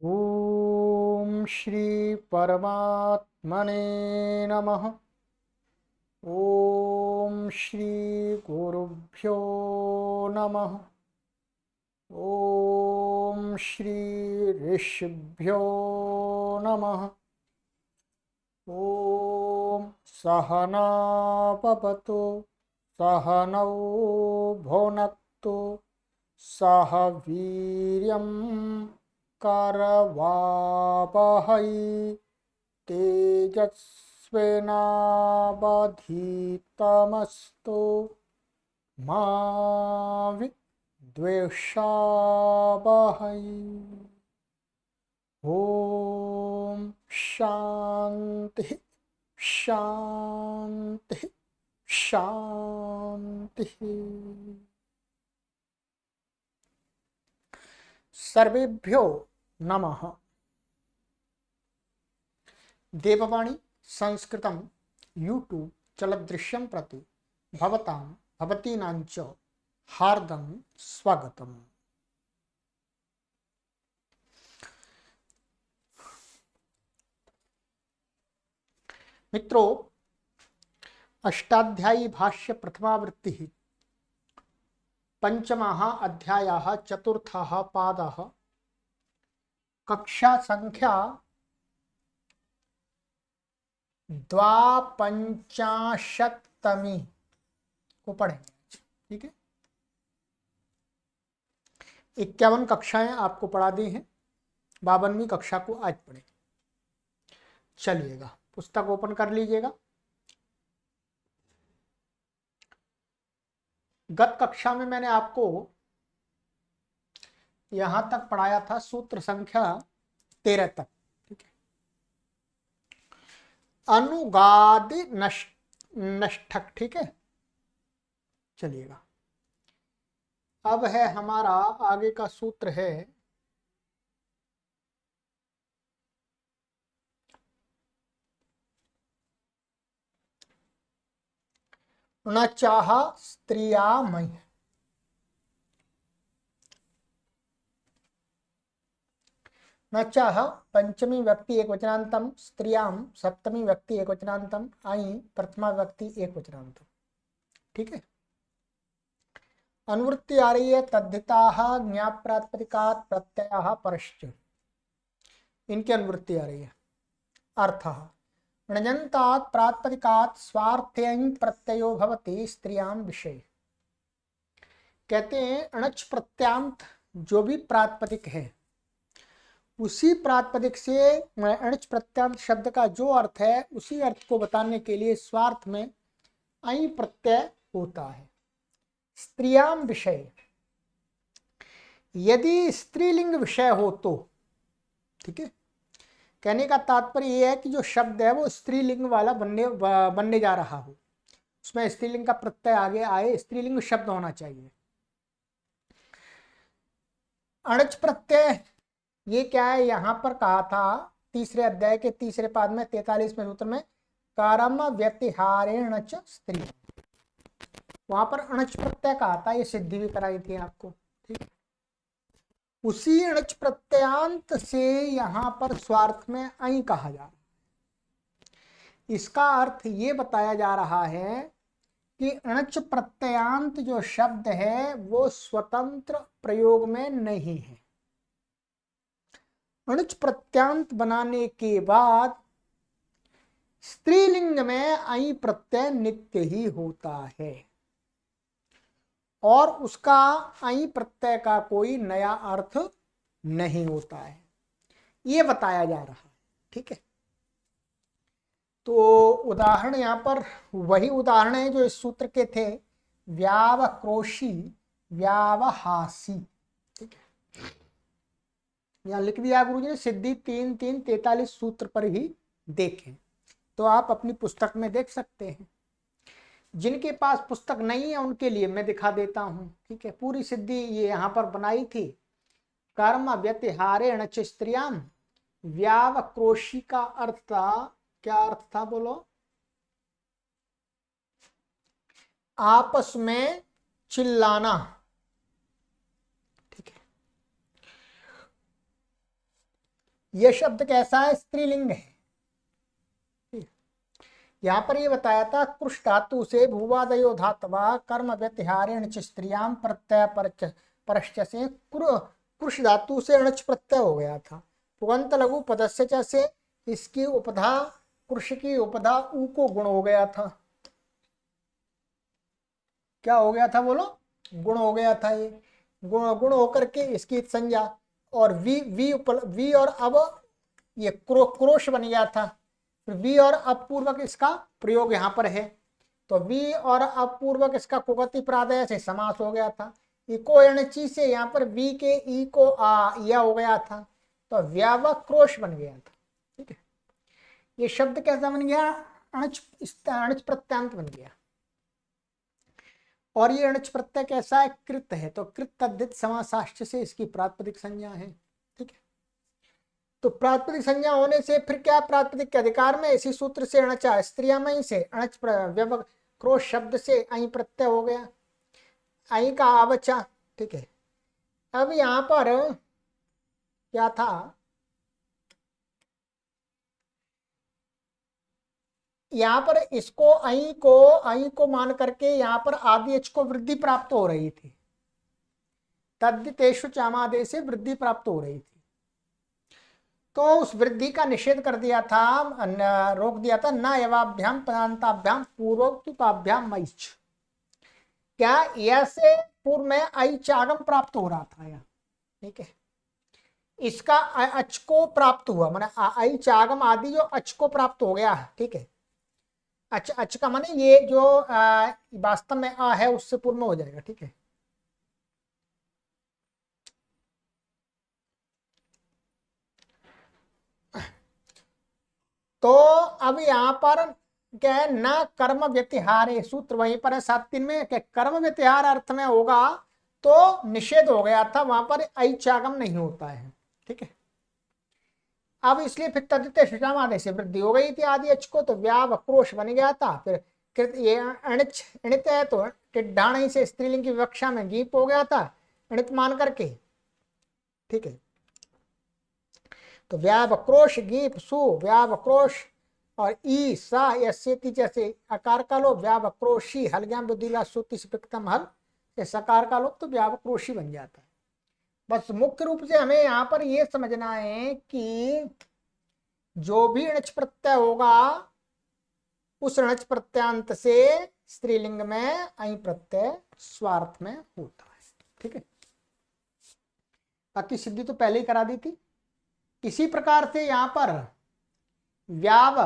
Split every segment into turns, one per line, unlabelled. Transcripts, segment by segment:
ओम श्री परमात्मने नमः। ओम श्री गुरुभ्यो नमः। ओम श्री ऋषिभ्यो नमः। ओम सहना भवतु सहनौ भुनक्तु सह वीर्यं करवावहै तेजस्विनावधीतमस्तु मा विद्विषावहै। ओम शांति शांति शांति। सर्वेभ्यो नमः। देववाणी संस्कृतं यूट्यूब चलदृश्यं प्रति भवतां भवतीनांच हार्दं स्वागतम्। मित्रों, अष्टाध्यायी भाष्य प्रथमावृत्तिः पंचमः अध्यायः चतुर्थः पादः कक्षा संख्या 52 को पढ़ेंगे। ठीक है, 51 कक्षाएं आपको पढ़ा दी हैं, 52वीं कक्षा को आज पढ़ेंगे। चलिएगा, पुस्तक ओपन कर लीजिएगा। गत कक्षा में मैंने आपको यहां तक पढ़ाया था, सूत्र संख्या 13 तक। ठीक है, अनुगादि नष्टक। ठीक है, चलिएगा, अब है हमारा आगे का सूत्र है न चाह स्त्रियामय। न चाह पंचमी व्यक्ति एक वचनांतम, स्त्रियाम सप्तमी व्यक्ति एक वचनांतम, आई प्रथमा व्यक्ति एक वचनांतम। ठीक है, अनुवृत्ति आ रही है तद्धिताः ज्ञाप प्रातिपदिकात् प्रत्ययः परश्च। इनकी अनुवृत्ति आ रही है। अर्थः णजन्तात् प्रातिपदिकात् स्वार्थेन प्रत्ययो भवति स्त्रियां विषय। कहते हैं अणच प्रत्यांत जो भी प्रातिपदिक है, उसी प्रातिपदिक से अणच प्रत्यांत शब्द का जो अर्थ है उसी अर्थ को बताने के लिए स्वार्थ में ऐ प्रत्यय होता है। स्त्रियां विषय, यदि स्त्रीलिंग विषय हो तो, ठीक है, कहने का तात्पर्य यह है कि जो शब्द है वो स्त्रीलिंग वाला बनने जा रहा हो, उसमें स्त्रीलिंग का प्रत्यय आगे आए, स्त्रीलिंग शब्द होना चाहिए। अणच प्रत्यय ये क्या है, यहां पर कहा था तीसरे अध्याय के तीसरे पाद में 43वें सूत्र में, कारम व्यतिहारेण च स्त्री, वहां पर अणच प्रत्यय कहा था, ये सिद्धि भी कराई थी आपको। ठीक, उसी अणच प्रत्यांत से यहां पर स्वार्थ में ऐ कहा जा रहा है। इसका अर्थ ये बताया जा रहा है कि अणच प्रत्यांत जो शब्द है वो स्वतंत्र प्रयोग में नहीं है। अणुच प्रत्यांत बनाने के बाद स्त्रीलिंग में ऐ प्रत्यय नित्य ही होता है और उसका ऐ प्रत्यय का कोई नया अर्थ नहीं होता है, ये बताया जा रहा है। ठीक है, तो उदाहरण यहां पर वही उदाहरण है जो इस सूत्र के थे, व्यावक्रोशी व्यावहासी। ठीक है, यहां लिख दिया गुरु जी ने, सिद्धि 3-3-43 सूत्र पर ही देखें, तो आप अपनी पुस्तक में देख सकते हैं। जिनके पास पुस्तक नहीं है उनके लिए मैं दिखा देता हूं। ठीक है, पूरी सिद्धि ये यहां पर बनाई थी। कर्म व्यतिहारेण च स्त्रियाम, व्यावक्रोशी का अर्थ था, क्या अर्थ था बोलो, आपस में चिल्लाना। ठीक है, यह शब्द कैसा है? स्त्रीलिंग है। यहां पर ये बताया था कृष धातु से भूवादयो धातवा कर्म व्यतिहारेण च स्त्रियाम प्रत्यय परश्च से कृष धातु से अणच प्रत्यय हो गया था। पुगंत लघु पदस्य च से इसकी उपधा कृष की उपधा उ को गुण हो गया था। क्या हो गया था बोलो? गुण हो गया था। ये गुण होकर के इसकी संज्ञा और वी और अब ये क्रोश बन गया था। वी और अपूर्वक इसका प्रयोग यहां पर है, तो वी और अपूर्वक इसका कुगति प्रादय से समास हो गया था। इको एणची से यहाँ पर वी के ई को आ या हो गया था, तो व्यावक क्रोश बन गया था। ठीक है, ये शब्द कैसा बन गया? अणच प्रत्यांत बन गया। और ये अणच प्रत्यय कैसा है? कृत है, तो कृत तद्धित समासाश्च से इसकी प्रातिपदिक संज्ञा है। ठीक है, तो प्रातिपदिक संज्ञा होने से फिर क्या? प्रातिपदिक के अधिकार में इसी सूत्र से अणचा स्त्रियामयी से अणच क्रोश शब्द से अई प्रत्यय हो गया, अई का आवचा। ठीक है, अब यहां पर क्या था? यहां पर इसको अई को मान करके यहां पर आदि एच को वृद्धि प्राप्त हो रही थी। तद्दितेषु चामादेश से वृद्धि प्राप्त हो रही थी, तो उस वृद्धि का निषेध कर दिया था, रोक दिया था। न एवाभ्याम पदांताभ्याम पूर्वोक्ताभ्याम मईच। क्या ऐसे पूर्व में आई चागम प्राप्त हो रहा था? ठीक है, इसका अच को प्राप्त हुआ, माने आई चागम आदि जो अच को प्राप्त हो गया। ठीक है, अच अच का माने ये जो वास्तव में आ है उससे पूर्ण हो जाएगा। ठीक है, तो अब यहां पर क्या है? न कर्म व्यतिहार सूत्र वहीं पर है 7-3 में, क्या कर्म व्यतिहार अर्थ में होगा तो निषेध हो गया था, वहां पर ऐचागम नहीं होता है। ठीक है, अब इसलिए फिर तद्धित शिशाम आदेश से वृद्धि हो गई थी आदि अच को, तो व्यावक्रोश बन गया था। फिर कृत ये अणिच अणित है, तो टिड्ढाणी से स्त्रीलिंग की विवक्षा में गीप हो गया था अणित मान करके। ठीक है, तो व्यावक्रोश गीप सु व्यावक्रोश और ई सा यस्यति जैसे अकार का लोप व्यावक्रोशी हलग्याम बुद्धिला सूति स्पिक्तम हल, ये सकार का लोप तो व्यावक्रोशी बन जाता है। बस मुख्य रूप से हमें यहाँ पर यह समझना है कि जो भी णच प्रत्यय होगा उस णच प्रत्यांत से स्त्रीलिंग में ऐ प्रत्यय स्वार्थ में होता है। ठीक है, बाकी सिद्धि तो पहले ही करा दी थी। इसी प्रकार से यहां पर व्याव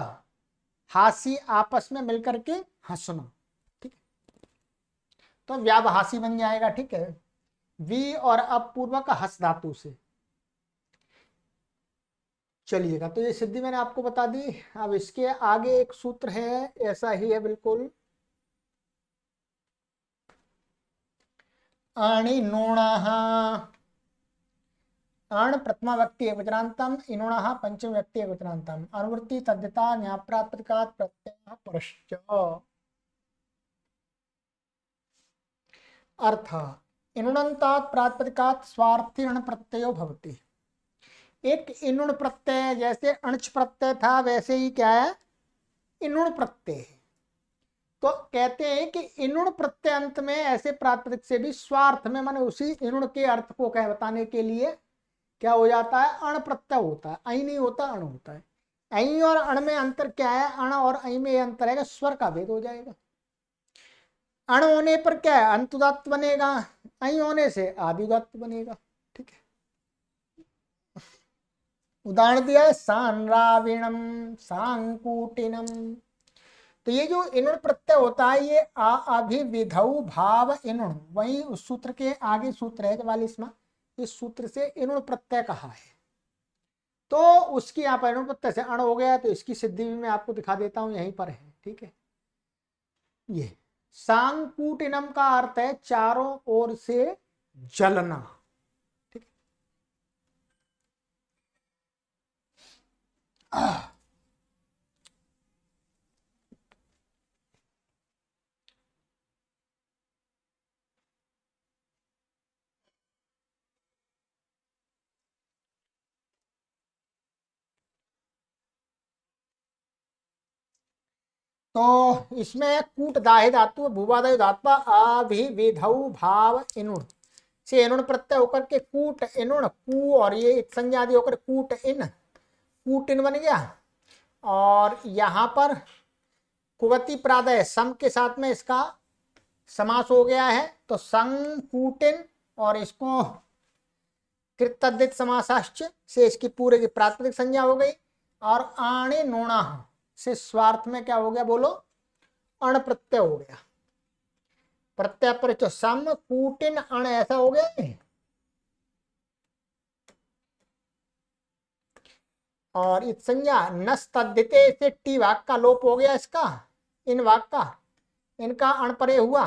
हासी आपस में मिलकर के हंसना। ठीक है, तो व्यावहासी बन जाएगा। ठीक है, वी और अपूर्वक हस धातु से। चलिएगा, तो ये सिद्धि मैंने आपको बता दी। अब इसके आगे एक सूत्र है, ऐसा ही है बिल्कुल। अणि नोणाः अण प्रथमा व्यक्ति एकवचनान्तम इनोणाः पंचम व्यक्ति एकवचनान्तम अनुवृत्ति तद्धिता न्याप्रातिपदिकात् प्रत्ययः परश्च। अर्थ इनुणन्तात् प्रातिपदिकात् स्वार्थी अण प्रत्ययो भवति। एक इनुण प्रत्यय जैसे अणच प्रत्यय था वैसे ही क्या है? इनुण प्रत्यय। तो कहते हैं कि इनुण प्रत्यय अंत में ऐसे प्रातिपदिक से भी स्वार्थ में माने उसी इनुण के अर्थ को कह बताने के लिए क्या हो जाता है? अण प्रत्यय होता है, ऐ नहीं होता, अण होता है। ऐ और अण में अंतर क्या है? अण और ऐ में अंतर है, स्वर का भेद हो जाएगा। अण होने पर क्या है? अंतुदात्त बनेगा, ऐ होने से आदिदात्त बनेगा। ठीक है, उदाहरण दिया है सांराविणम सांकूटिनम। तो ये जो इनुण प्रत्यय होता है ये अभिविधौ भाव इनुण, वही उस सूत्र के आगे सूत्र है 44वां, इस सूत्र से इनुण प्रत्यय कहा है। तो उसकी यहाँ पर इनुण प्रत्यय से अण हो गया, तो इसकी सिद्धि भी मैं आपको दिखा देता हूं, यहीं पर है। ठीक है, ये सांकूटिनम का अर्थ है चारों ओर से जलना। ठीक है, तो इसमें कूट दाहे धातु भूवादय धात्वा अभिविधौ भाव इनुण से इनुण प्रत्यय होकर के कूट इनुण कू और ये संज्ञा आदि होकर कूट इन बन गया। और यहां पर कुवती प्रादय सम के साथ में इसका समास हो गया है, तो संकूटिन और इसको कृतद्धित समासाश्च से इसकी पूरे की प्राकृतिक संज्ञा हो गई। और आणे नोणा से स्वार्थ में क्या हो गया बोलो, अण प्रत्यय हो गया। प्रत्यय पर तो सम कूटिन अण ऐसा हो गया। और इस संज्ञा नस तद्धिते से टी वाक का लोप हो गया, इसका इन वाक का इनका अण परे हुआ,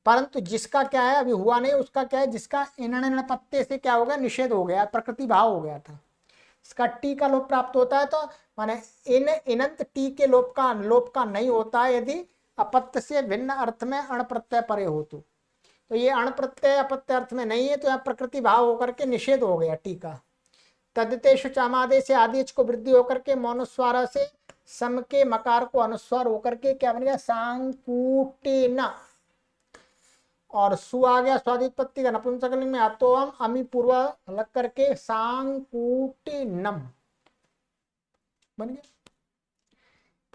परंतु जिसका क्या है अभी हुआ नहीं, उसका क्या है जिसका इन पत्ते से क्या हो गया निषेध हो गया, प्रकृति भाव हो गया था, इसका टी का लोप प्राप्त होता है। तो माने इन इनंत टी के लोप का नहीं होता है यदि अपत्य से भिन्न अर्थ में अण प्रत्यय परे हो तो ये अण प्रत्यय अपत्य अर्थ में नहीं है, तो यहाँ प्रकृति भाव होकर के निषेध हो गया टी का। तद्देश चामादे से आदेश को वृद्धि होकर के मौनुस्वार से सम के मकार को अनुस्वार होकर के क्या बन गया सांकूटेना। और सु आ गया स्वादित्पत्ति का नपुंसकलिंग में आतो हम अमी पूर्व लग करके सांकूटिनम बन गया।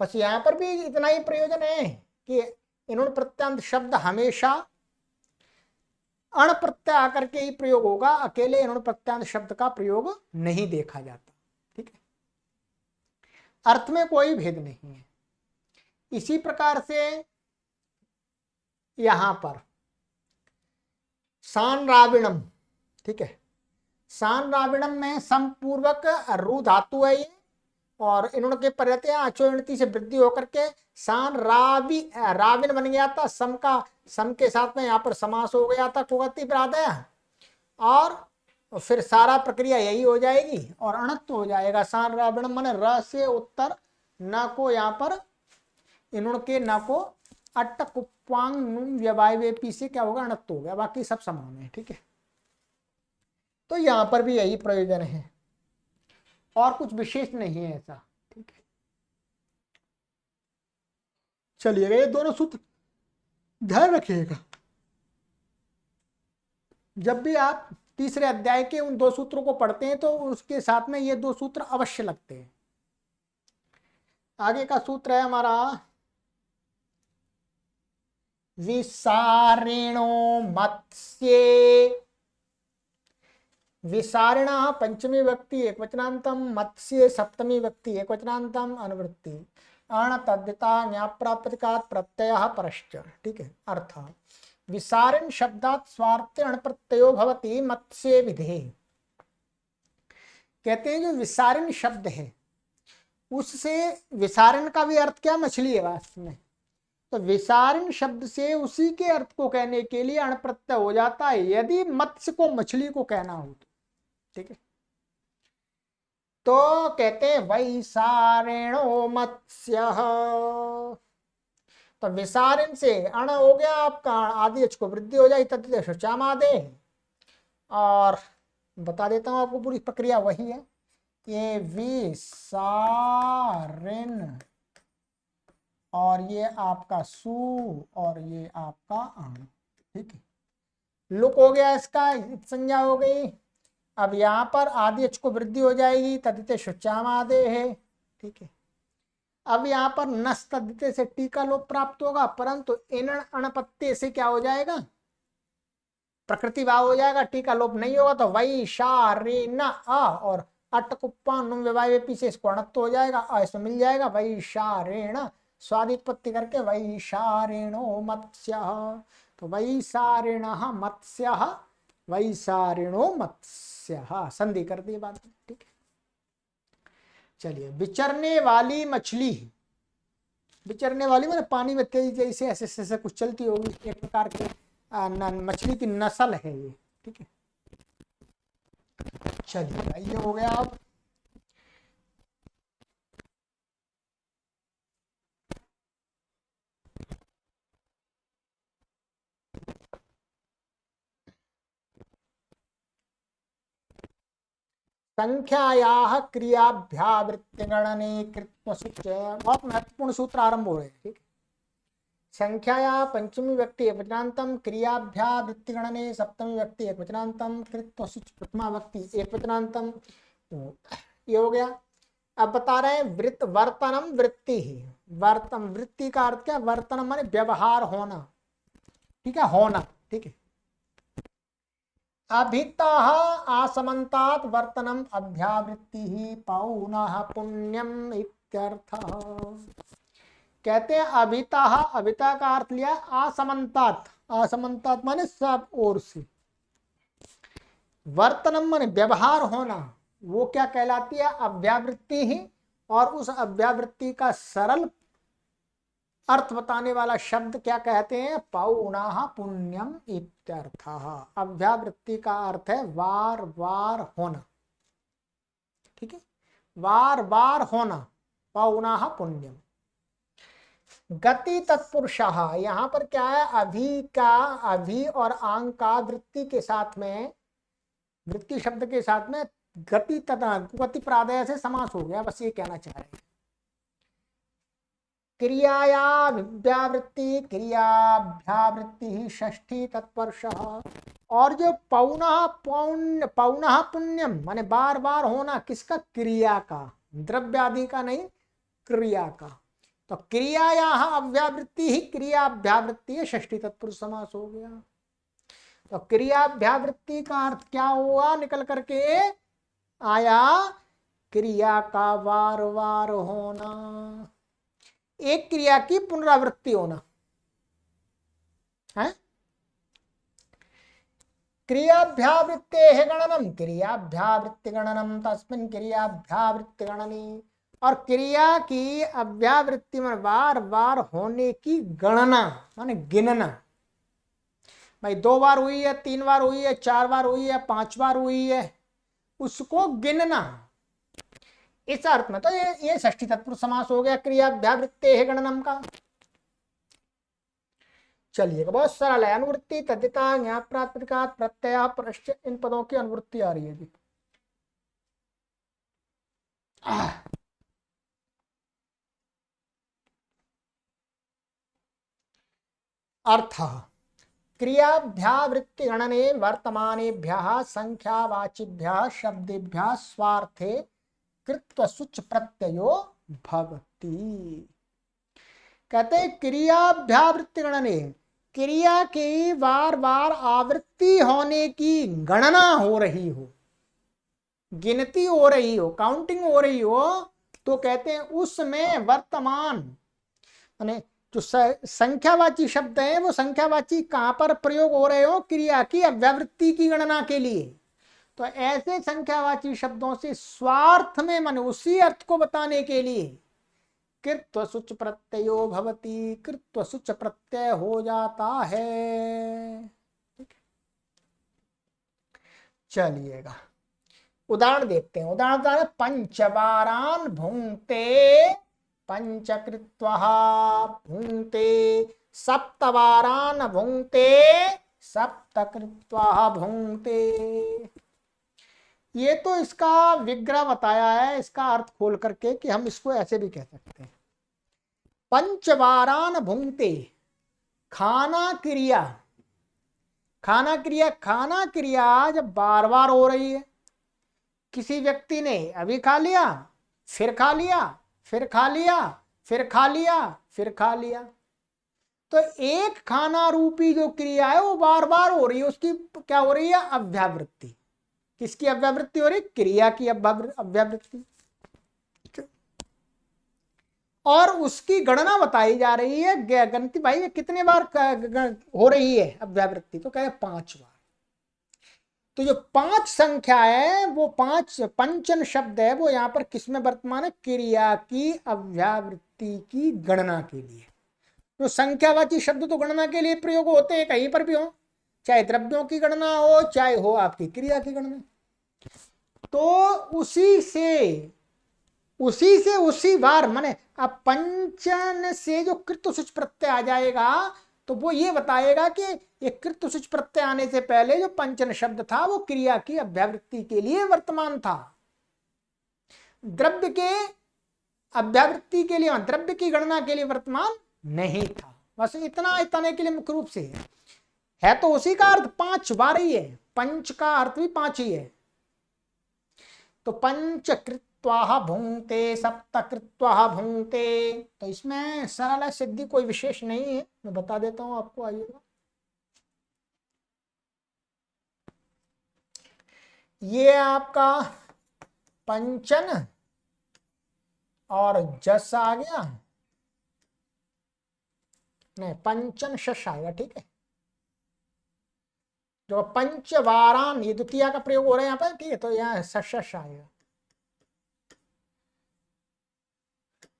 बस यहां पर भी इतना ही प्रयोजन है कि इन्होंने प्रत्यांत शब्द हमेशा अण प्रत्यय आकर के ही प्रयोग होगा, अकेले इन्होंने प्रत्यांत शब्द का प्रयोग नहीं देखा जाता। ठीक है, अर्थ में कोई भेद नहीं है। इसी प्रकार से यहां पर सान राविणम, ठीक है, सान राविणम में समपूर्वक रू धातु है ये, और इन्होंने प्रत्यय अचोणति से वृद्धि होकर के सान राविन बन गया था। सम के साथ में यहाँ पर समास हो गया था कुवती प्रादय, और फिर सारा प्रक्रिया यही हो जाएगी और अणत्व हो जाएगा। सान राविणम माने र से उत्तर न को यहाँ पर इन्होंने न को अट्ट कुप्वांग नुम व्यवायवेपी से क्या होगा अणत्व हो गया, बाकी सब समान है। ठीक है, तो यहां पर भी यही प्रयोजन है और कुछ विशेष नहीं है ऐसा। ठीक है, चलिएगा ये दोनों सूत्र ध्यान रखिएगा, जब भी आप तीसरे अध्याय के उन दो सूत्रों को पढ़ते हैं तो उसके साथ में ये दो सूत्र अवश्य लगते हैं। आगे का सूत्र है हमारा विसारिणो मत्स्ये। विसारिण पंचमी व्यक्ति एकवचनांतम, मत्स्ये सप्तमी व्यक्ति एकवचनांतम अनुवृत्ति, अण तद्धिता न्याप्रापतिकात् प्रत्ययः परश्च। ठीक है, अर्थ विसारिण शब्दात् स्वार्थे अण प्रत्ययो भवति मत्स्ये विधे। कहते हैं जो विसारिण शब्द है उससे, विसारिण का भी अर्थ क्या मछली है वास्तव में, तो विसारिण शब्द से उसी के अर्थ को कहने के लिए अण प्रत्यय हो जाता है यदि मत्स्य को मछली को कहना हो तो। ठीक है, तो कहते हैं वैसारिणो मत्स्य, तो विसारिण से अण हो गया आपका आदेश को वृद्धि हो जाए तद्देश चामादे। और बता देता हूं आपको पूरी प्रक्रिया वही है, ये विसारिण और ये आपका सु और ये आपका अण। ठीक है, लुक हो गया इसका, संज्ञा हो गई। अब यहां पर आदि अच को वृद्धि हो जाएगी, तद्धिते शुचामादे है। ठीक है, अब यहां पर नस तद्धिते से टी का लोप प्राप्त होगा, परंतु इन अणपत्ते से क्या हो जाएगा प्रकृति भाव हो जाएगा, टी का लोप नहीं होगा, तो वैशारिण अ और अटकुप्पा नुम विवाह से इसको अणत्व हो जाएगा, इसमें मिल जाएगा वैशारिण, स्वादित्पत्ति करके वैशारिणो मत्स्य। तो वैसारिण मत्स्य, वैसारिणो मत्स्य, संधि कर दी बात। ठीक है, चलिए विचरने वाली मछली, विचरने वाली मैंने पानी में तेजी तेजी से ऐसे ऐसे कुछ चलती होगी, एक प्रकार की मछली की नस्ल है ये। ठीक है, चलिए ये हो गया। अब संख्यायाः क्रियाभ्यावृत्ति गणने कृत्व सूत्र, बहुत महत्वपूर्ण सूत्र आरंभ हो रहे हैं। ठीक है, संख्याया पंचमी व्यक्ति एकवचनांतम क्रियाभ्यावृत्ति गणने सप्तमी व्यक्ति एकवचनांतम कृत्व सूच प्रथमा व्यक्ति एकवचनांतम। ये हो गया। अब बता रहे हैं वृत्त वर्तनम वृत्ति ही। वर्तन वृत्ति का अर्थ क्या? वर्तनम माने व्यवहार होना, ठीक है, होना, ठीक है। अभितः आसमन्तात् वर्तनम अभ्यावृत्ति ही पौनः पुण्यम इत्यर्थः। कहते हैं अभितः, अभिता का अर्थ लिया आसमन्तात्, आसमन्तात् माने सब ओर से, वर्तनम माने व्यवहार होना, वो क्या कहलाती है? अभ्यावृत्ति ही। और उस अभ्यावृत्ति का सरल अर्थ बताने वाला शब्द क्या कहते हैं? पौनः पुण्यम इत्यर्थः। अभ्यावृत्ति का अर्थ है वार वार होना, ठीक है, वार वार होना, पौनः पुण्यम। गति तत्पुरुषः, यहां पर क्या है? अभी का, अभी और आंग का वृत्ति के साथ में, वृत्ति शब्द के साथ में गति तथा गति प्रादय से समास हो गया, बस ये कहना चाह रहे हैं। क्रियाया व्यावृत्ति क्रियाभ्यावृत्ति ही षष्ठी तत्पुरुषः। और जो पौनः पुण्यम माने बार बार होना, किसका? क्रिया का, द्रव्य आदि का नहीं, क्रिया का। तो क्रियाया अव्यावृत्ति ही क्रियाभ्यावृत्ति है, षष्ठी तत्पुरुष समास हो गया। तो क्रियाभ्यावृत्ति का अर्थ क्या हुआ? निकल करके आया क्रिया का वार वार होना, एक क्रिया की पुनरावृत्ति होना है। क्रियाभ्यावृत्तेः गणनम क्रियाभ्यावृत्ति गणनम तस्मिन् क्रियाभ्यावृत्ति गणनी। और क्रिया की अभ्यावृत्ति में बार बार होने की गणना माने गिनना। भाई 2 बार हुई है, 3 बार हुई है, 4 बार हुई है, 5 बार हुई है, उसको गिनना, इस अर्थ में। तो ये षष्ठी तत्पुरुष समास हो गया क्रियाभ्यावृत्तेः गणनम का। चलिएगा, बहुत सरल है। अनुवृत्ति तद्धिता ज्ञाप प्रातिपदिकात् प्रत्यय प्रश्च, इन पदों की अनुवृत्ति आ रही है जी। अर्थ क्रियाभ्यावृत्ति गणने वर्तमानेभ्यः संख्यावाचिभ्यः शब्देभ्यः स्वार्थे कृत्व सुच प्रत्ययो भवति। कहते क्रियाभ्यावृत्ति गणने, क्रिया की बार बार आवृत्ति होने की गणना हो रही हो, गिनती हो रही हो, काउंटिंग हो रही हो, तो कहते हैं उसमें वर्तमान माने जो संख्यावाची शब्द है, वो संख्यावाची कहां पर प्रयोग हो रहे हो? क्रिया की अव्यावृत्ति की गणना के लिए। तो ऐसे संख्यावाची शब्दों से स्वार्थ में माने उसी अर्थ को बताने के लिए कृत्व सुच प्रत्ययो भवति, कृत्व सुच प्रत्यय हो जाता है। चलिएगा उदाहरण देखते हैं। उदाहरण पंचवारान भुंक्ते पंचकृत्वः भुंक्ते, सप्तवारान भुंक्ते सप्तकृत्वः भुंक्ते। ये तो इसका विग्रह बताया है, इसका अर्थ खोल करके कि हम इसको ऐसे भी कह सकते हैं। पंचवारान भुंक्ते, खाना क्रिया, खाना क्रिया, खाना क्रिया जब बार बार हो रही है, किसी व्यक्ति ने अभी खा लिया, फिर खा लिया, फिर खा लिया, फिर खा लिया, फिर खा लिया, तो एक खाना रूपी जो क्रिया है वो बार बार हो रही है, उसकी क्या हो रही है? अव्यावृत्ति। किसकी अव्यावृत्ति हो रही? क्रिया की अव्यावृत्ति। और उसकी गणना बताई जा रही है, गणती भाई कितने बार हो रही है अव्यावृत्ति? तो कहे 5 बार। तो जो 5 संख्या है, वो 5 पंचन शब्द है, वो यहाँ पर किसमें वर्तमान है? क्रिया की अव्यावृत्ति की गणना के लिए। तो संख्यावाची शब्द तो गणना के लिए प्रयोग होते हैं, कहीं पर भी हो, चाहे द्रव्यों की गणना हो, चाहे हो आपकी क्रिया की गणना। तो उसी बार माने अब पंचन से जो कृत्व सुच प्रत्यय आ जाएगा, तो वो ये बताएगा कि ये कृत्व सुच प्रत्यय आने से पहले जो पंचन शब्द था वो क्रिया की अभ्यावृत्ति के लिए वर्तमान था, द्रव्य के अभ्यावृत्ति के लिए, द्रव्य की गणना के लिए वर्तमान नहीं था। बस इतना इतने के लिए मुख्य रूप से है तो उसी का अर्थ 5 बार ही है, पंच का अर्थ भी 5 ही है। तो पंच कृत्वा भुंक्ते सप्त कृत्वा भुंक्ते, तो इसमें सरल है, सिद्धि कोई विशेष नहीं है, मैं बता देता हूं आपको, आइएगा। ये आपका पंचन और जस आ गया, नहीं पंचन शश आएगा, ठीक है। जो पंचवारान, ये द्वितीया का प्रयोग हो रहा है यहाँ पर, ठीक है, तो यहाँ शश आएगा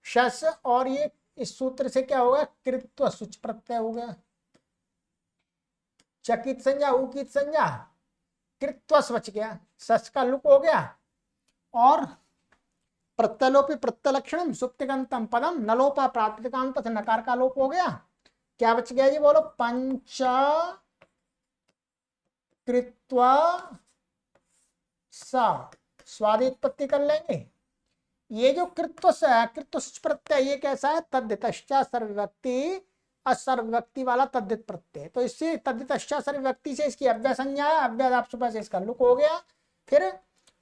शस, और ये इस सूत्र से क्या होगा, कृत्व सुच प्रत्यय हो गया, चकित संज्ञा उकित संज्ञा कृत्वस बच गया, सस का लुक हो गया, और प्रत्यलोपी प्रत्यलक्षणम सुप्तिगंतम पदम नलोपा प्रातिकांत तथा नकार का लोप हो गया। क्या बच गया जी, बोलो, पंच कृत्वा सा, स्वादित्पत्ति कर लेंगे। ये जो कृत्व प्रत्यय, ये कैसा है, तद्धितश्चा सर्वविभक्ति असर्वविभक्ति वाला तद्धित प्रत्यय, तो इससे तद्धितश्चा सर्वविभक्ति से इसकी अव्यय संज्ञा है, अव्यय आप सुबह से इसका लुक हो गया, फिर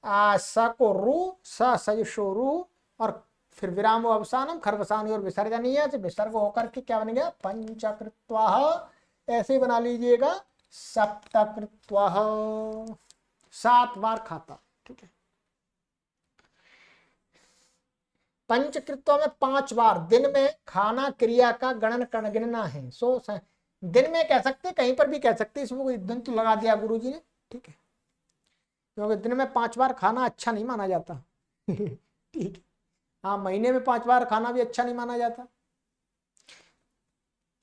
स को रू, सजशो रू, और फिर विराम अवसानम खरवसानी और विसर्जनीय, विसर्ग होकर के क्या बन गया, पंचकृत्वा, ऐसे बना लीजिएगा, सप्तकृत्वा, 7 बार खाता, ठीक है। पंचकृत्व में 5 बार, दिन में खाना क्रिया का गणन गिनना है। सो दिन में कह सकते, कहीं पर भी कह सकते, इसमें कोई दिन तो लगा दिया गुरुजी ने, ठीक है, क्योंकि दिन में 5 बार खाना अच्छा नहीं माना जाता ठीक है, हाँ, महीने में 5 बार खाना भी अच्छा नहीं माना जाता।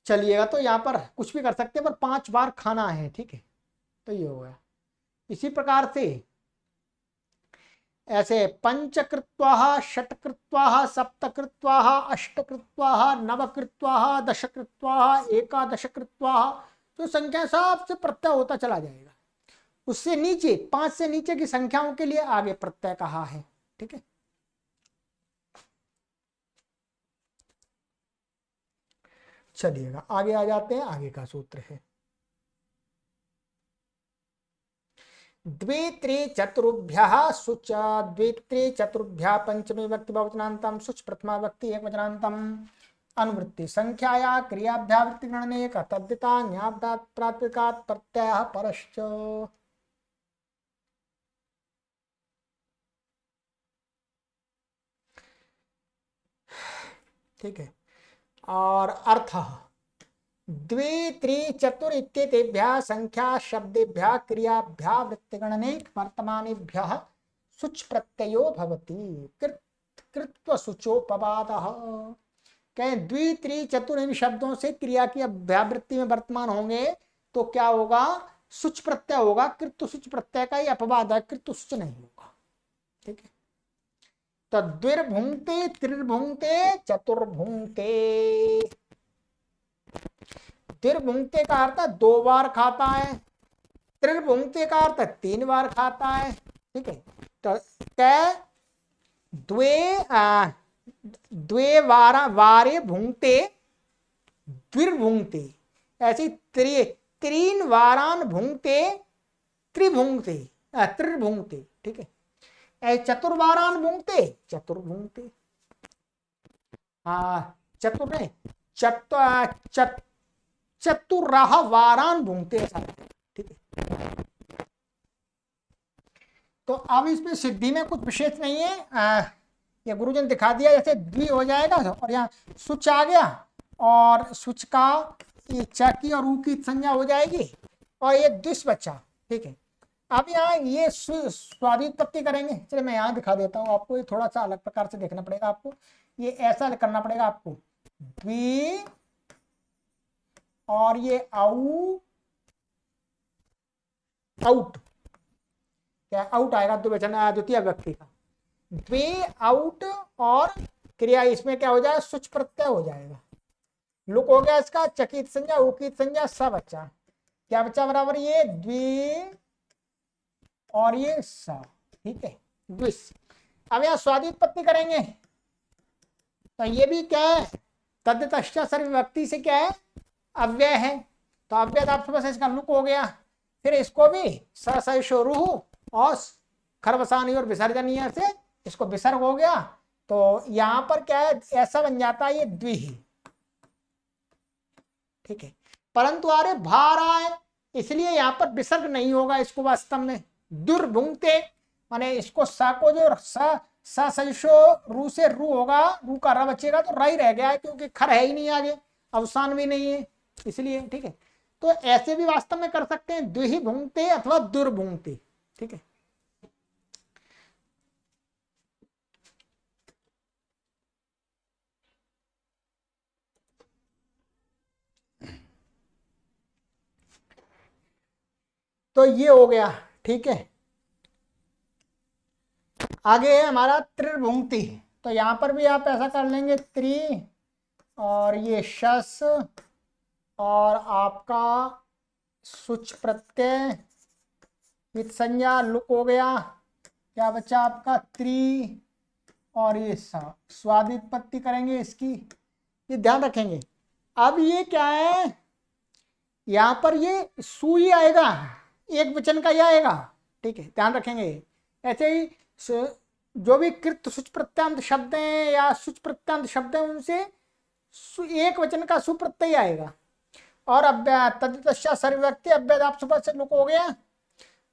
चलिएगा, तो यहाँ पर कुछ भी कर सकते हैं, पर 5 बार खाना है, ठीक है, तो ये हो गया। इसी प्रकार से ऐसे पंचकृत्वा षट्कृत्वा सप्तकृत्वा अष्टकृत्वा नवकृत्वा दशकृत्वा एकादशकृत्वा, तो संख्या सबसे प्रत्यय होता चला जाएगा। उससे नीचे 5 से नीचे की संख्याओं के लिए आगे प्रत्यय कहा है, ठीक है। चलिएगा आगे आ जाते हैं, आगे का सूत्र है द्वित्रि चतुर्भ्यः सुच, द्वित्रि चतुर्भ्यः पंचमी व्यक्ति बहुवचनान्तम सुच प्रथमा व्यक्ति एक वचनान्तम अनुवृत्ति संख्याया क्रियाभ्यावृत्ति गणने का तद्धिता न्याभ्यात् प्रातिपदिकात् प्रत्ययः परश्च। ठीक है, और अर्थ द्वि त्रि चतुर इत्येतेभ्यः संख्या शब्देभ्यः क्रियाभ्यः वृत्तिगणने वर्तमानेभ्यः सुच प्रत्ययो भवति कृत्व सुचोपवादः। कहें द्वि त्रि चतुर इन शब्दों से क्रिया की अभ्यावृत्ति में वर्तमान होंगे तो क्या होगा, सुच प्रत्यय होगा, कृत्व सुच प्रत्यय का ही अपवाद है, कृत्व सुच नहीं होगा, ठीक है। तो द्विर्भुंक्ते त्रिर्भुंक्ते चतुर्भुंक्ते, द्विर्भुंक्ते का अर्थ 2 बार खाता है, त्रिर्भुंक्ते का अर्थ 3 बार खाता है, ठीक है। तो द्वे वारे भुंक्ते द्विर्भुंक्ते, ऐसी 3 वारान भुंक्ते त्रिभुंक्ते त्रिर्भुंक्ते, ठीक है। चतुर्वारान भुंक्ते चतुर्भुंक्ते, चतुर नहीं चतुराह वारान भुंक्ते, ऐसा, ठीक है। तो अब इसमें सिद्धि में कुछ विशेष नहीं है, ये गुरुजी ने दिखा दिया, जैसे द्वि हो जाएगा और यहाँ सुच आ गया, और सुच का ये च की और ऊ की संज्ञा हो जाएगी, और ये द्विश बच्चा, ठीक है। अब यहाँ ये स्वादित्पत्ति करेंगे, चलिए मैं यहाँ दिखा देता हूँ आपको, ये थोड़ा सा अलग प्रकार से देखना पड़ेगा आपको, ये ऐसा करना पड़ेगा आपको, द्वि और ये आउट, क्या आउट आएगा द्वितीय व्यक्ति का, द्वि आउट, और क्रिया इसमें क्या हो जाएगा, सुच प्रत्यय हो जाएगा, लुक हो गया इसका, चकित संज्ञा उकित संज्ञा स बच्चा, क्या बच्चा बराबर ये द्वि और ये सा, ठीक है, द्विश। अब यहाँ स्वादित्पत्ति करेंगे, तो ये भी क्या है, तद्धितश्च सर्वविभक्ति से क्या है, अव्यय है, तो अव्यय धातु से इसका लुक हो गया। फिर इसको भी ससो रूह और खरवसानी और विसर्जनीय से इसको विसर्ग हो गया। तो यहां पर क्या है, ऐसा बन जाता है ये द्विही, ठीक है। परंतु अरे भा रहा है, इसलिए यहां पर विसर्ग नहीं होगा इसको वास्तव में। दुर्भुंगते माने इसको सा को जो सजशो रू से रू होगा, रू का र बचेगा तो र ही रह गया है, क्योंकि खर है ही नहीं आगे, अवसान भी नहीं है, इसलिए, ठीक है। तो ऐसे भी वास्तव में कर सकते हैं, द्विही भुंगते अथवा दुर्भुंगते, ठीक है। तो ये हो गया, ठीक है। आगे है हमारा त्रिभुंगती, तो यहां पर भी आप ऐसा कर लेंगे, त्रि और ये शस और आपका सुच प्रत्यय, इत संज्ञा लुक हो गया, क्या बच्चा आपका त्रि और ये सा, स्वादित्पत्ति करेंगे इसकी, ये ध्यान रखेंगे। अब ये क्या है, यहां पर ये सुई आएगा, एक वचन का ही आएगा, ठीक है, ध्यान रखेंगे। ऐसे ही जो भी कृत सुच प्रत्यांत शब्द हैं या सुच प्रत्यांत शब्द हैं, उनसे एक वचन का सुप्रत्यय आएगा। और अव्यय तदितश्चात् सर्वव्यक्ति अव्यय आप सुपर से लुक हो गया,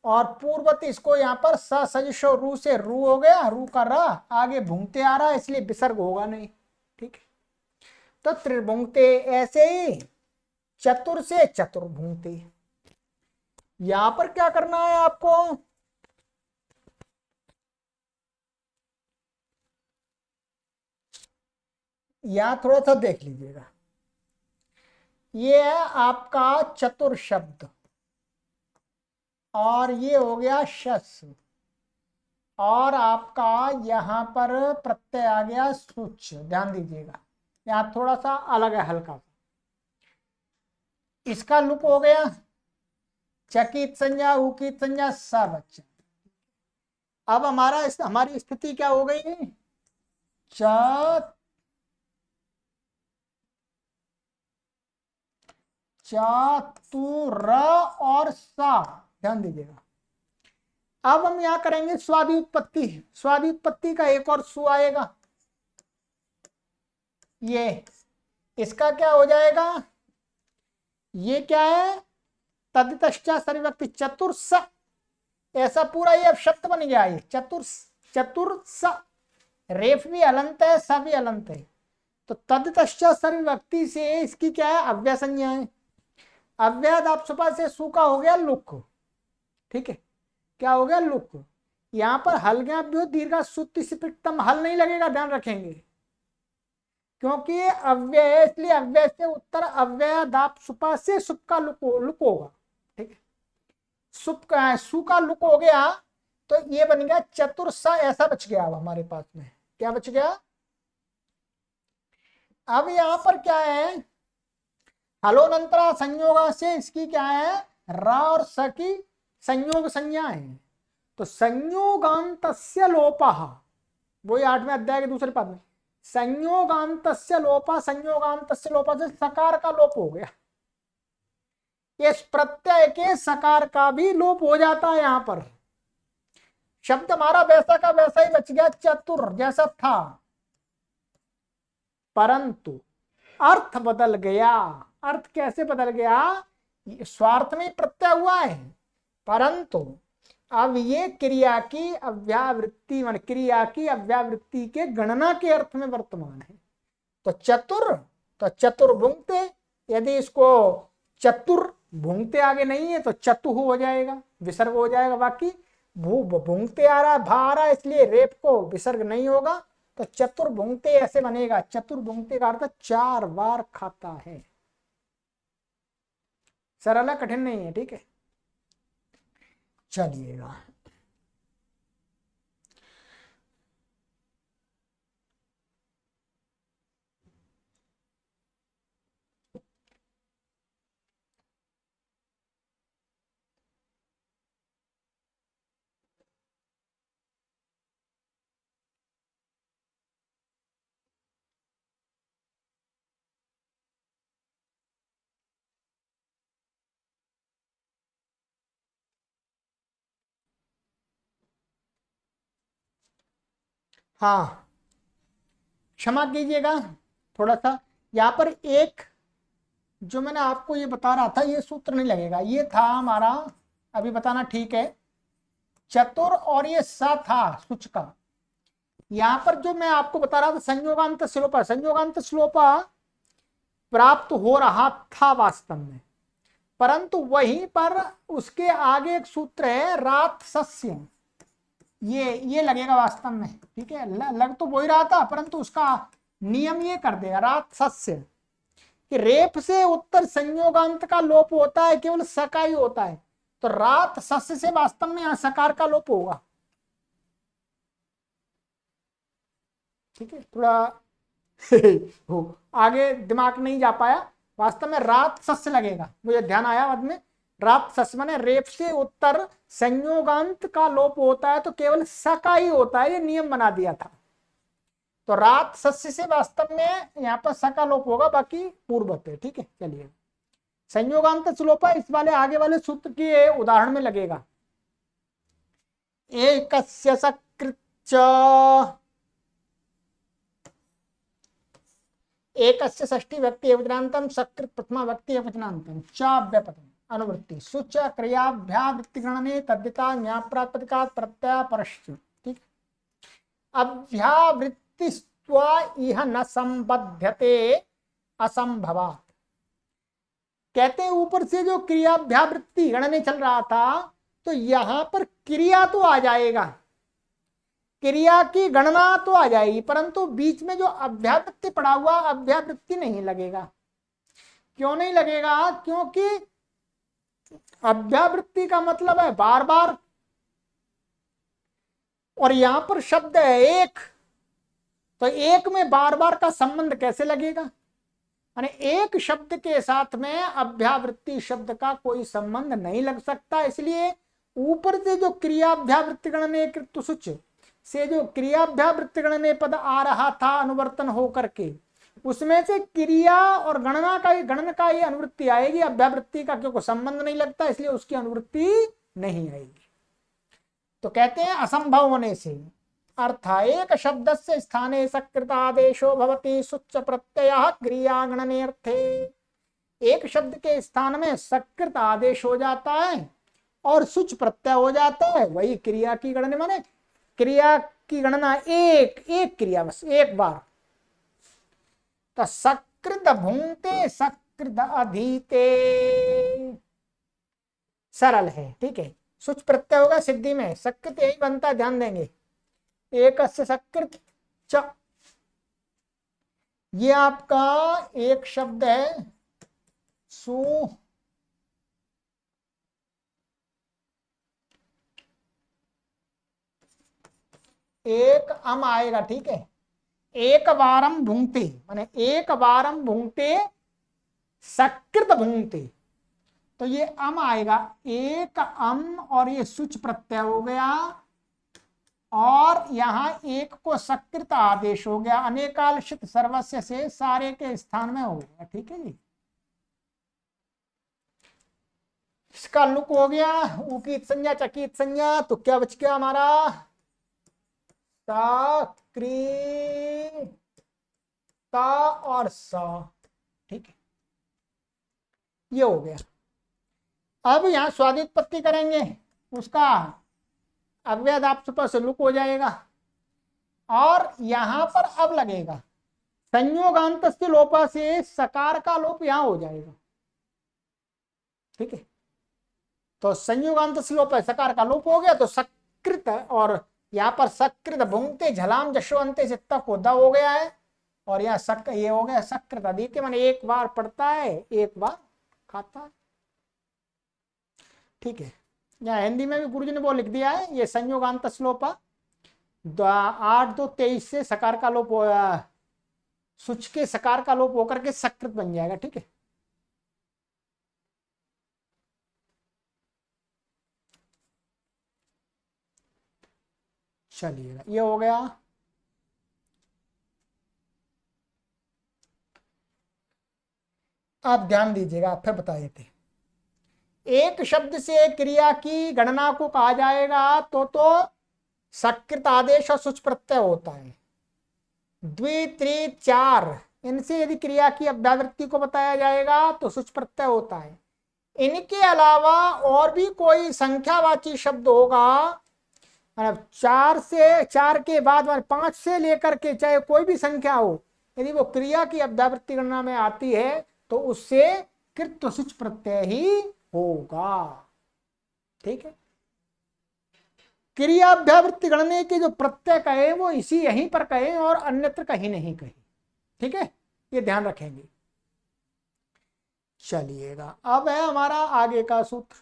और पूर्वत इसको यहाँ पर सजशो रू से रू हो गया, रू का रा आगे भूंगते आ रहा है, इसलिए विसर्ग होगा नहीं, ठीक है। तो त्रिभुंगते, ऐसे ही चतुर से चतुर्भुंगते। यहां पर क्या करना है आपको, यहां थोड़ा सा देख लीजिएगा। ये है आपका चतुर शब्द, और ये हो गया शस, और आपका यहां पर प्रत्यय आ गया सुच, ध्यान दीजिएगा। यहां थोड़ा सा अलग है, हल्का सा। इसका लुक हो गया, चकित संज्ञा उकित संज्ञा सब। अच्छा, अब हमारी स्थिति क्या हो गई, च चतुर और सा, ध्यान दीजिएगा। अब हम यहां करेंगे स्वादि उत्पत्ति, स्वादि उत्पत्ति का एक और सु आएगा, ये इसका क्या हो जाएगा, ये क्या है, तदितश्चा सर्वव्यक्ति चतुर्स, ऐसा पूरा ये अब शब्द बन गया, ये चतुर्स, रेफ भी अलंत है, स भी अलंत है। तो तदितश्चा सर्वव्यक्ति से इसकी क्या है, अव्यय संज्ञा है। अव्यय आप सुपा से सु का हो गया लुक, ठीक है, क्या हो गया लुक। यहां पर हल गया दीर्घा सुत्ति सिपिटम, हल नहीं लगेगा, ध्यान रखेंगे, क्योंकि ये अव्यय है, इसलिए अव्यय से उत्तर अव्यय दाप सुपा से सुप का लुक होगा, ठीक है। सुप का सु का लुक हो गया, तो ये बन गया चतुर्स, ऐसा बच गया। अब हमारे पास में क्या बच गया, अब यहां पर क्या है, हलोनंतरा संयोगा से इसकी क्या है, रा और स की संयोग संज्ञा है। तो संयोगांतस्य लोपः, वही 8वें अध्याय के दूसरे पद में, संयोगांतस्य लोपः, संयोगांतस्य लोपः से सकार का लोप हो गया, इस प्रत्यय के सकार का भी लोप हो जाता है। यहां पर शब्द हमारा वैसा का वैसा ही बच गया, चतुर जैसा था, परंतु अर्थ बदल गया। अर्थ कैसे बदल गया, स्वार्थ में प्रत्यय हुआ है, परंतु अब ये क्रिया की अव्यावृत्ति, मान क्रिया की अव्यावृत्ति के गणना के अर्थ में वर्तमान है। तो चतुर, तो चतुर भुंगते, यदि इसको चतुर भूंगते आगे नहीं है तो चतुह हो जाएगा, विसर्ग हो जाएगा। बाकी भू भूंगते आ रहा है, भा आ रहा है, इसलिए रेप को विसर्ग नहीं होगा। तो चतुर भूंगते ऐसे बनेगा, चतुर भूंगते का अर्थ 4 बार खाता है। सरल है, कठिन नहीं है, ठीक है। चलिएगा। हाँ क्षमा कीजिएगा, थोड़ा सा यहाँ पर एक जो मैंने आपको ये बता रहा था ये सूत्र नहीं लगेगा, ये था हमारा, अभी बताना ठीक है, चतुर और ये स था सुच का। यहां पर जो मैं आपको बता रहा था संयोगांत श्लोपा, संयोगांत श्लोपा प्राप्त हो रहा था वास्तव में, परंतु वहीं पर उसके आगे एक सूत्र है रात सस्य, ये लगेगा वास्तव में, ठीक है। लग तो वही रहा था परंतु उसका नियम ये कर देगा रात सस्य कि रेप से उत्तर संयोगांत का लोप होता है, केवल सका ही होता है, तो रात सस्य से वास्तव में यहां सकार का लोप होगा, ठीक है। थोड़ा हो आगे दिमाग नहीं जा पाया, वास्तव में रात सस्य लगेगा, मुझे ध्यान आया बाद में, रात सस्य माने रेप से उत्तर संयोगांत का लोप होता है तो केवल सका ही होता है, ये नियम बना दिया था। तो रात सस्य से वास्तव में यहाँ पर सका लोप होगा, बाकी पूर्वत है, ठीक है। चलिए संयोगांत श्लोपा इस वाले आगे वाले सूत्र के उदाहरण में लगेगा। एकस्य सकृच्च एकस्य षष्ठी व्यक्ति एकवचनांतम सकृत प्रथमा व्यक्ति एकवचनांतम चाव्यपदम अनुवृत्ति सुच क्रियाभ्यावृत्ति गणने तद्दिता न्याप्रातिपदिका प्रत्यय परश्च, ठीक। अभ्यावृत्तिस्त्वा इह न संबध्यते असंभवात्, कहते हैं ऊपर से जो क्रियाभ्यावृत्ति गणने चल रहा था तो यहां पर क्रिया तो आ जाएगा, क्रिया की गणना तो आ जाएगी, परंतु बीच में जो अभ्यावृत्ति पड़ा हुआ अभ्यावृत्ति नहीं लगेगा। क्यों नहीं लगेगा? क्योंकि अभ्यावृत्ति का मतलब है बार बार, और यहां पर शब्द है एक, तो एक में बार बार का संबंध कैसे लगेगा? यानी एक शब्द के साथ में अभ्यावृत्ति शब्द का कोई संबंध नहीं लग सकता, इसलिए ऊपर से जो क्रियाभ्यावृत्ति गणने कृतसुच से जो क्रियाभ्यावृत्ति गणने पद आ रहा था अनुवर्तन हो करके, उसमें से क्रिया और गणना का ही अनुवृत्ति आएगी, अभ्यावृत्ति का क्योंकि संबंध नहीं लगता इसलिए उसकी अनुवृत्ति नहीं आएगी। तो कहते हैं असंभव होने से, अर्थ एक शब्द से स्थाने सकृत आदेशो भवति सुच्च प्रत्यय क्रिया गणने अर्थे, एक शब्द के स्थान में सकृत आदेश हो जाता है और सुच प्रत्यय हो जाता है, वही क्रिया की गणना, माने क्रिया की गणना एक क्रिया बस एक बार। तो सकृत भुंक्ते सकृत अधीते सरल है, ठीक है। सुच प्रत्यय होगा सिद्धि में, सकृत यही बनता है, ध्यान देंगे। एकस्य सकृत च, ये आपका एक शब्द है सु, एक अम आएगा, ठीक है। एक बारम भुंक्ते माने एक बारम भुंक्ते सकृत भुंक्ते, तो ये अम आएगा, एक अम और ये सुच प्रत्यय हो गया, और यहां एक को सकृत आदेश हो गया, अनेकालशित सर्वस्य से सारे के स्थान में हो गया, ठीक है जी। इसका लुक हो गया, उकीत संज्ञा चकीत संज्ञा, तो क्या बच गया हमारा ता और सा, ठीक है, ये हो गया। अब यहां स्वादित्पत्ति करेंगे, उसका अव्यय आप से लुक हो जाएगा, और यहां पर अब लगेगा संयोगांत लोपा से सकार का लोप यहां हो जाएगा, ठीक है। तो संयोगांत लोप सकार का लोप हो गया, तो सकृत, और यहाँ पर सकृत भुंक्ते झलाम जशवंते से तक द हो गया है, और यहाँ ये हो गया सकृत अधीते, माने एक बार पढ़ता है एक बार खाता है, ठीक है। यहाँ हिंदी में भी गुरुजी ने वो लिख दिया है, ये संयोगांत श्लोपा 8-2-23 से सकार का लोप हो, सुच के सकार का लोप होकर के सकृत बन जाएगा, ठीक है। चलिएगा, ये हो गया। आप ध्यान दीजिएगा, फिर बता देते। एक शब्द से क्रिया की गणना को कहा जाएगा तो सकृत आदेश और सुच प्रत्यय होता है, द्वि, त्रि, चार, इनसे यदि क्रिया की अव्यावृत्ति को बताया जाएगा तो सुच प्रत्यय होता है। इनके अलावा और भी कोई संख्यावाची शब्द होगा, मतलब चार के बाद 5 से लेकर के चाहे कोई भी संख्या हो, यदि वो क्रिया की अव्यावृत्ति गणना में आती है तो उससे कृत्व सुच प्रत्यय ही होगा। ठीक है, क्रिया अव्यावृत्ति गणने के जो प्रत्यय कहे वो इसी यहीं पर कहे और अन्यत्र कहीं नहीं कहे। ठीक है, ये ध्यान रखेंगे। चलिएगा, अब है हमारा आगे का सूत्र।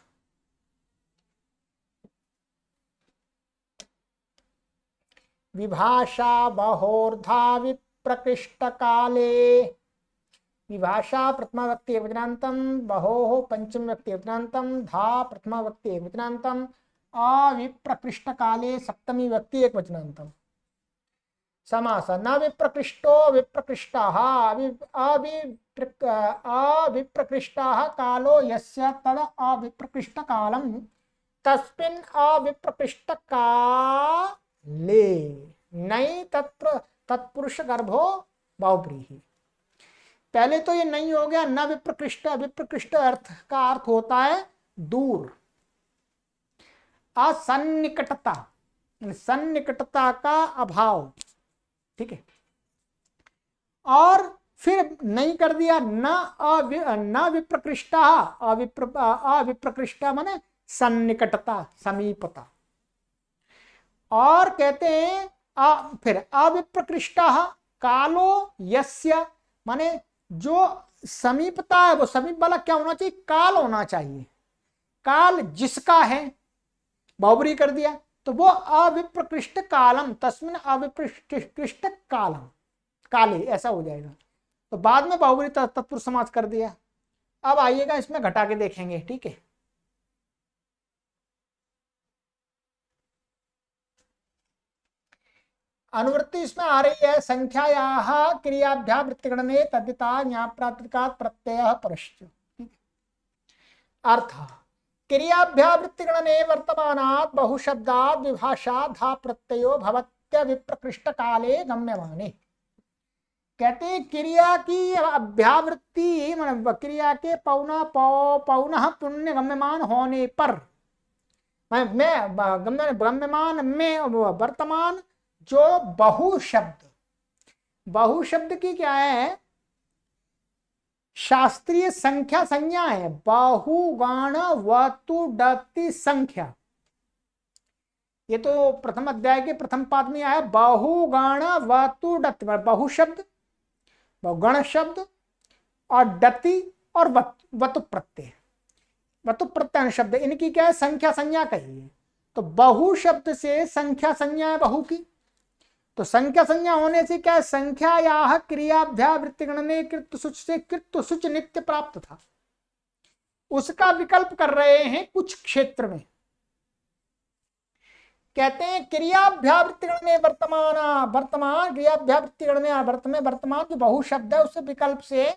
विभाषा बहोर्धा विप्रकृष्ट काले, विभाषा प्रथमा व्यक्ति एकवचनान्तम, बहोः पंचम व्यक्ति एकवचनान्तम, धा प्रथमा व्यक्ति एकवचनान्तम, अविप्रकृष्ट काले सप्तमी व्यक्ति एकवचनान्तम। समास न विप्रकृष्टो विप्रकृष्टाः अविप्रकृष्टाः कालो यस्य तद अविप्रकृष्ट कालम तस्मिन् अविप्रकृष्ट काले नहीं तत्पुरुष गर्भो बहुव्रीहि। पहले तो ये नहीं हो गया, न विप्रकृष्ट। विप्रकृष्ट अर्थ का अर्थ होता है दूर, असन्निकटता, सन्निकटता का अभाव। ठीक है, और फिर नहीं कर दिया न विप्रकृष्टा, अविप्रकृष्टा माने सन्निकटता, समीपता। और कहते हैं फिर अविप्रकृष्टा कालो यस्य, माने जो समीपता है वो समीप वाला क्या होना चाहिए, काल होना चाहिए। काल जिसका है, बहुब्री कर दिया तो वो अविप्रकृष्ट कालम, तस्मिन् अविप्रकृष्ट कालम काले, ऐसा हो जाएगा। तो बाद में बहुब्री तत्पुरुष समास कर दिया। अब आइएगा इसमें घटा के देखेंगे। ठीक है, अनुवृत्ति इसमें आ रही है, संख्यायाः क्रियाभ्यां वृत्तिगणने तद्धिता ज्ञाप्रातिकात् प्रत्ययः परश्च। अर्थ क्रियाभ्यां वृत्तिगणने वर्तमानात् बहुशब्दात् विभाषात् धा प्रत्ययो भवत्य विप्रकृष्ट काले गम्यमाने। कहते क्रिया की अभ्यावृत्ति, क्रिया के पौनः पुण्य गम्यमान होने पर, मैं गम्यमान में वर्तमान जो बहुशब्द, बहुशब्द की क्या है, शास्त्रीय संख्या संज्ञा है। बहुगण वतुडति संख्या, ये तो प्रथम अध्याय के प्रथम पाद में आया। बहुगण वतुडति, बहुशब्द, बहुगण शब्द और डति और वतु प्रत्यय, वतु प्रत्यय शब्द, इनकी क्या है, संख्या संज्ञा कही है। तो बहु शब्द से संख्या संज्ञा है बहु की, तो संख्या संज्ञा होने से क्या, संख्यायाः क्रियाभ्यां वृत्तिगणने कृत्व सुच से कृत्व सुच नित्य प्राप्त था, उसका विकल्प कर रहे हैं कुछ क्षेत्र में। कहते हैं क्रियाभ्यां वृत्तिगणने वर्तमान क्रियाभ्यां वृत्तिगणने वर्तमान जो बहु शब्द है उससे विकल्प से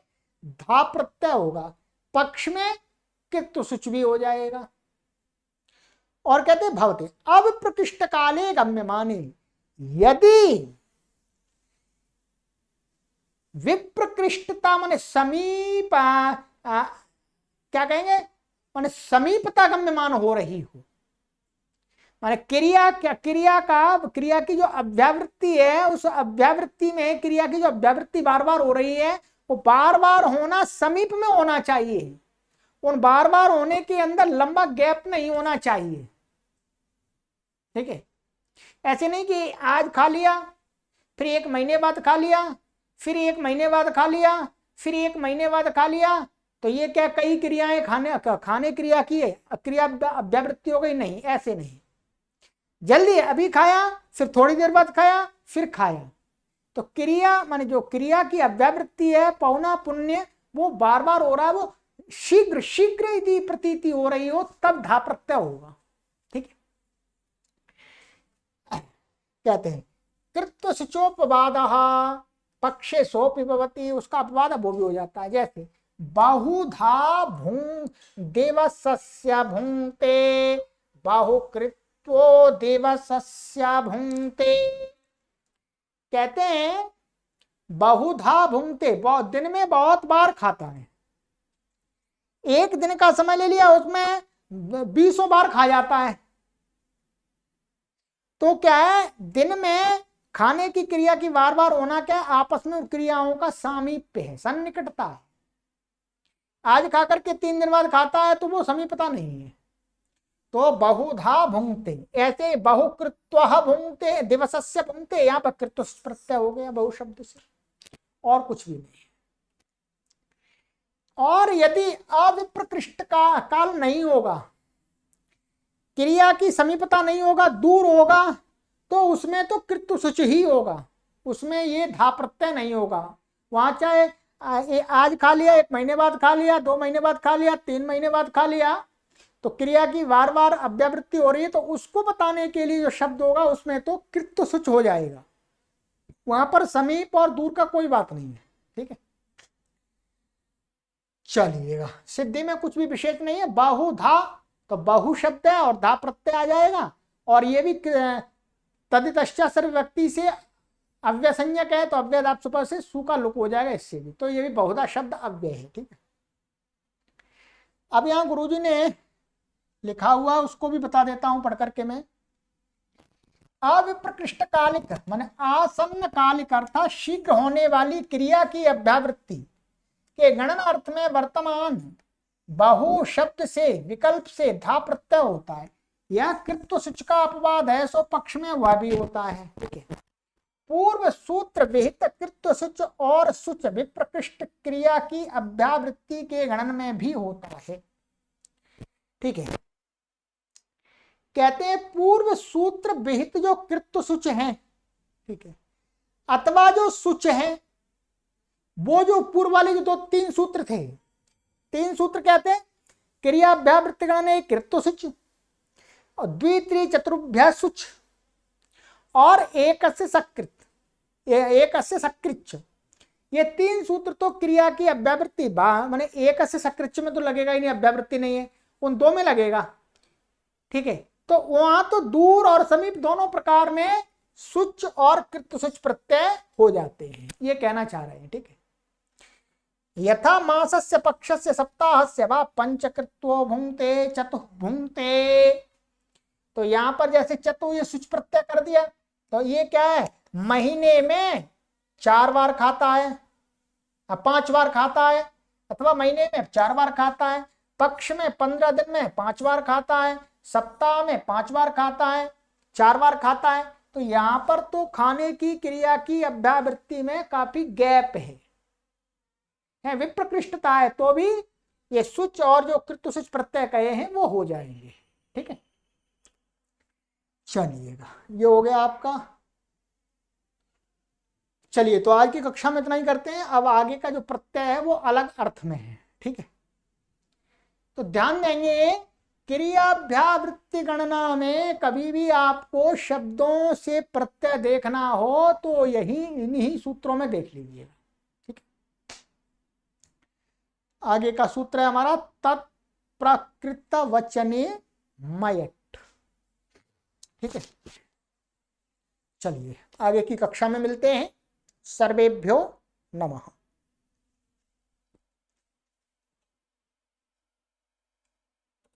धा प्रत्यय होगा, पक्ष में कृत्व सुच भी हो जाएगा। और कहते भवते अविप्रकृष्ट काले गम्यमाने, यदि विप्रकृष्टता माने समीप, क्या कहेंगे, माने समीपता गम्यमान हो रही हो, माने क्रिया की जो अव्यावृत्ति है, उस अव्यावृत्ति में क्रिया की जो अव्यावृत्ति बार बार हो रही है वो बार बार होना समीप में होना चाहिए, उन बार बार होने के अंदर लंबा गैप नहीं होना चाहिए। ठीक है, ऐसे नहीं कि आज खा लिया फिर 1 महीने बाद खा लिया, फिर 1 महीने बाद खा लिया, फिर 1 महीने बाद खा लिया, तो ये क्या कई क्रियाएं खाने क्रिया की है, क्रिया अव्यावृत्ति हो गई, नहीं, ऐसे नहीं। जल्दी अभी खाया फिर थोड़ी देर बाद खाया फिर खाया, तो क्रिया माने जो क्रिया की अव्यावृत्ति है पौना पुण्य, वो बार बार हो रहा है, वो शीघ्र शीघ्र यदि प्रतीति हो रही हो तब धा प्रत्यय होगा। ठीक है, कहते हैं कृत्व सुचोपवाद पक्षे सोपि भवति, उसका अपवाद वो भी हो जाता है। जैसे बहुधा भुंग देवसस्य भुंक्ते, बहुकृत्वो देवसस्य भुंक्ते। कहते हैं बहुधा भुंक्ते, बहुत दिन में बहुत बार खाता है। एक दिन का समय ले लिया, उसमें 20 बार खा जाता है। तो क्या है, दिन में खाने की क्रिया की बार बार होना क्या है, आपस में क्रियाओं का सामीप्य है, सन्निकटता है। आज खा करके 3 दिन बाद खाता है तो वो समीपता नहीं है। तो बहुधा भुंक्ते, ऐसे बहुकृत्वः भुंक्ते, दिवसस्य भुंक्ते, यहां पर कृत्व प्रत्यय हो गया बहु शब्द से, और कुछ भी नहीं। और यदि अविप्रकृष्ट का काल नहीं होगा, क्रिया की समीपता नहीं होगा, दूर होगा, तो उसमें तो कृत्व सूच ही होगा, उसमें ये धा प्रत्यय नहीं होगा। वहां चाहे आज खा लिया, 1 महीने बाद खा लिया, 2 महीने बाद खा लिया, 3 महीने बाद खा लिया, तो क्रिया की बार बार अव्यावृत्ति हो रही है, तो उसको बताने के लिए जो शब्द होगा उसमें तो कृत्व सूच हो जाएगा। वहां पर समीप और दूर का कोई बात नहीं है। ठीक है, चलिएगा, सिद्धि में कुछ भी विशेष नहीं है। बहुधा तो बहु शब्द है और धा प्रत्यय आ जाएगा, और ये भी तदितश्चा सर्व व्यक्ति से अव्यय संज्ञक है, तो अव्यय धातु सुपर से सु का लुक हो जाएगा इससे भी, तो ये भी बहुधा शब्द अव्यय है। ठीक है, अब यहां गुरुजी ने लिखा हुआ उसको भी बता देता हूं पढ़ करके मैं। अविप्रकृष्ट कालिक माने आसन्न कालिक अर्थात शीघ्र होने वाली क्रिया की अभ्यावृत्ति के गणन अर्थ में वर्तमान बहु शब्द से विकल्प से धा प्रत्यय होता है। यह कृत्व सूच का अपवाद है, सो पक्ष में वह भी होता है। ठीक है, पूर्व सूत्र विहित कृत्व सूच और सूच विप्रकृष्ट क्रिया की अभ्यावृत्ति के गणन में भी होता है। ठीक है, कहते हैं पूर्व सूत्र विहित जो कृत्व सूच है, ठीक है, अथवा जो सूच है, वो जो पूर्व वाले जो 3 सूत्र थे, 3 सूत्र कहते हैं क्रिया अभ्यावृत्ति गणन कृत्व सूच, और द्वितीय चतुर्भ्या सूच, और एक से सकृत, एक से सकृच, ये 3 सूत्र तो क्रिया की अभ्यावृत्ति माने एक से सकृच में तो लगेगा ही नहीं, अभ्यावृत्ति नहीं है, उन 2 में लगेगा। ठीक है, तो वहां तो दूर और समीप दोनों प्रकार में सूच और कृत्व सूच प्रत्यय हो जाते हैं, ये कहना चाह रहे हैं। ठीक है, यथा मासस्य पक्षस्य सप्ताहस्य वा पंचकृत्वो भुंक्ते चतुः भुंक्ते, तो यहां पर जैसे चतु ये सूच प्रत्यय कर दिया, तो ये क्या है, महीने में 4 बार खाता है, 5 बार खाता है, अथवा महीने में 4 बार खाता है, पक्ष में 15 दिन में 5 बार खाता है, सप्ताह में 5 बार खाता है, 4 बार खाता है। तो यहां पर तो खाने की क्रिया की अभ्यावृत्ति में काफी गैप है, विप्रकृष्टता है, तो भी ये सूच और जो कृत्व सूच प्रत्यय कहे हैं वो हो जाएंगे। ठीक है, चलिएगा, ये हो गया आपका। चलिए, तो आज की कक्षा में इतना ही करते हैं। अब आगे का जो प्रत्यय है वो अलग अर्थ में है। ठीक है, तो ध्यान देंगे, क्रियाभ्यावृत्ति गणना में कभी भी आपको शब्दों से प्रत्यय देखना हो तो यही इन्हीं सूत्रों में देख लीजिएगा। ठीक है, आगे का सूत्र है हमारा तत्प्रकृत वचने मयट। ठीक है, चलिए आगे की कक्षा में मिलते हैं। सर्वेभ्यो नमः।